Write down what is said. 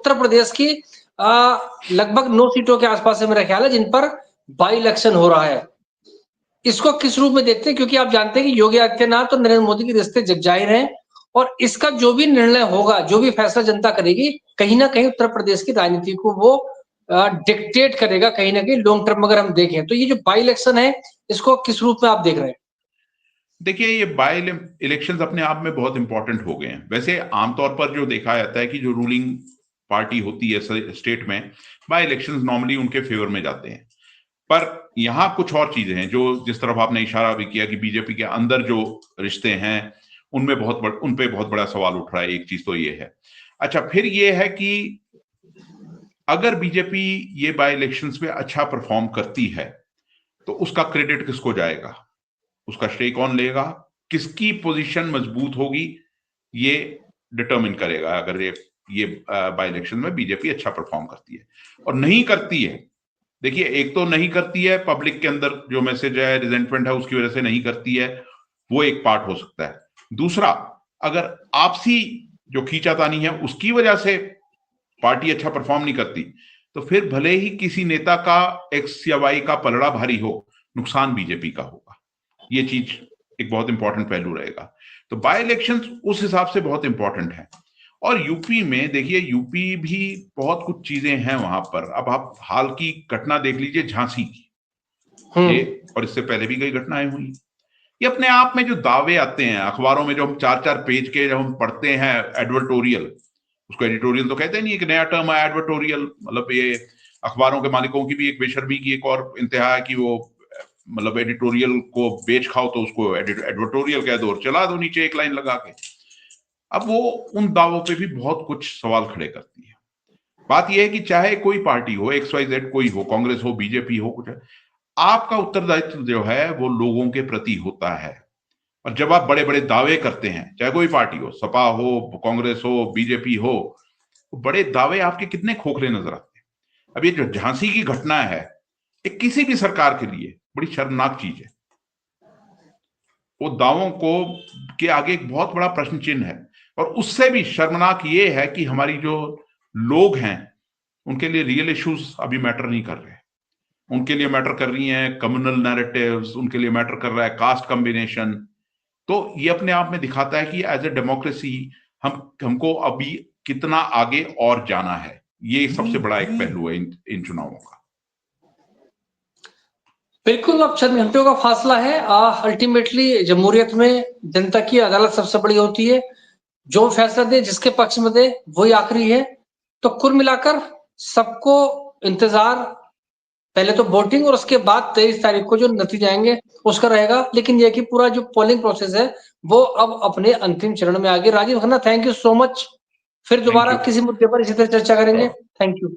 उत्तर प्रदेश की लगभग 9 सीटों के आसपास है मेरा ख्याल है, जिन पर बाई इलेक्शन हो रहा है। इसको किस रूप में देखते हैं? क्योंकि आप जानते हैं कि योगी आदित्यनाथ और नरेंद्र मोदी के रिश्ते जगजाहिर हैं और इसका जो भी निर्णय होगा, जो भी फैसला जनता करेगी, कहीं न कहीं उत्तर प्रदेश की राजनीति को वो डिक्टेट करेगा कहीं न कहीं लॉन्ग टर्म अगर हम देखें। तो ये जो बाई इलेक्शन है, इसको किस रूप में आप देख रहे हैं? देखिए, ये बाई इलेक्शंस अपने आप में बहुत इंपॉर्टेंट हो गए हैं। वैसे आमतौर पर जो देखा जाता है कि जो रूलिंग पार्टी होती है स्टेट में, बाई इलेक्शंस नॉर्मली उनके फेवर में जाते हैं। पर यहां कुछ और चीजें हैं जो, जिस तरफ आपने इशारा भी किया कि बीजेपी के अंदर जो रिश्ते हैं उनमें उन पे बहुत बड़ा सवाल उठ रहा है। एक चीज तो ये है। अच्छा, फिर ये है कि अगर बीजेपी ये बाई इलेक्शंस में अच्छा परफॉर्म करती है तो उसका क्रेडिट किसको जाएगा, उसका श्रेय कौन लेगा, किसकी पोजीशन मजबूत होगी, ये डिटरमिन करेगा। अगर ये बाई इलेक्शन में बीजेपी अच्छा परफॉर्म करती है और नहीं करती है, देखिए, एक तो नहीं करती है, पब्लिक के अंदर जो मैसेज है, रिजेंटमेंट है, उसकी वजह से नहीं करती है, वो एक पार्ट हो सकता है। दूसरा, अगर आपसी जो खींचातानी है उसकी वजह से पार्टी अच्छा परफॉर्म नहीं करती, तो फिर भले ही किसी नेता का एक्स या वाई का पलड़ा भारी हो, नुकसान बीजेपी का होगा। ये चीज एक बहुत इंपॉर्टेंट पहलू रहेगा। तो बाय इलेक्शंस उस हिसाब से बहुत इंपॉर्टेंट है। और यूपी में देखिए, यूपी भी बहुत कुछ चीजें हैं वहां पर। अब आप हाल की घटना देख लीजिए, झांसी की, ये और इससे पहले भी कई घटनाएं हुई। ये अपने आप में जो दावे आते हैं अखबारों में, जो हम 4-4 पेज के जब हम पढ़ते हैं एडवर्टोरियल, उसको एडिटोरियल तो कहते नहीं, एक नया टर्म है एडवर्टोरियल। मतलब ये अखबारों के मालिकों की भी एक बेशर्मी की एक और इंतहा है कि वो मतलब एडिटोरियल को बेच खाओ तो उसको एडवर्टोरियल कह दो और चला दो नीचे एक लाइन लगा के। अब वो उन दावों पे भी बहुत कुछ सवाल खड़े करती है। बात यह है कि चाहे कोई पार्टी हो, XYZ कोई हो, कांग्रेस हो, बीजेपी हो, कुछ है, आपका उत्तरदायित्व जो है वो लोगों के प्रति होता है। और जब आप बड़े बड़े दावे करते हैं, चाहे कोई पार्टी हो, सपा हो, कांग्रेस हो, बीजेपी हो, तो बड़े दावे आपके कितने खोखले नजर आते हैं। अब ये जो झांसी की घटना है, ये किसी भी सरकार के लिए बड़ी शर्मनाक चीज है। वो दावों को के आगे एक बहुत बड़ा प्रश्न चिन्ह है। और उससे भी शर्मनाक ये है कि हमारी जो लोग हैं, उनके लिए रियल इश्यूज अभी मैटर नहीं कर रहे। उनके लिए मैटर कर रही हैं कम्युनल नैरेटिव्स, उनके लिए मैटर कर रहा है कास्ट कॉम्बिनेशन। तो ये अपने आप में दिखाता है कि एज ए डेमोक्रेसी हमको अभी कितना आगे और जाना है। ये सबसे बड़ा एक पहलू है इन चुनावों का। बिल्कुल, अब चंद घंटों का फासला है। अल्टीमेटली जमहूरियत में जनता की अदालत सबसे बड़ी होती है। जो फैसला दे, जिसके पक्ष में दे, वही आखिरी है। तो कुल मिलाकर सबको इंतजार, पहले तो वोटिंग और उसके बाद 23 तारीख को जो नतीजे आएंगे उसका रहेगा। लेकिन यह कि पूरा जो पोलिंग प्रोसेस है वो अब अपने अंतिम चरण में आ गया। Rajiv Khanna, thank you so much. फिर थैंक दोबारा यू। किसी मुद्दे पर इसी तरह चर्चा करेंगे। Thank you.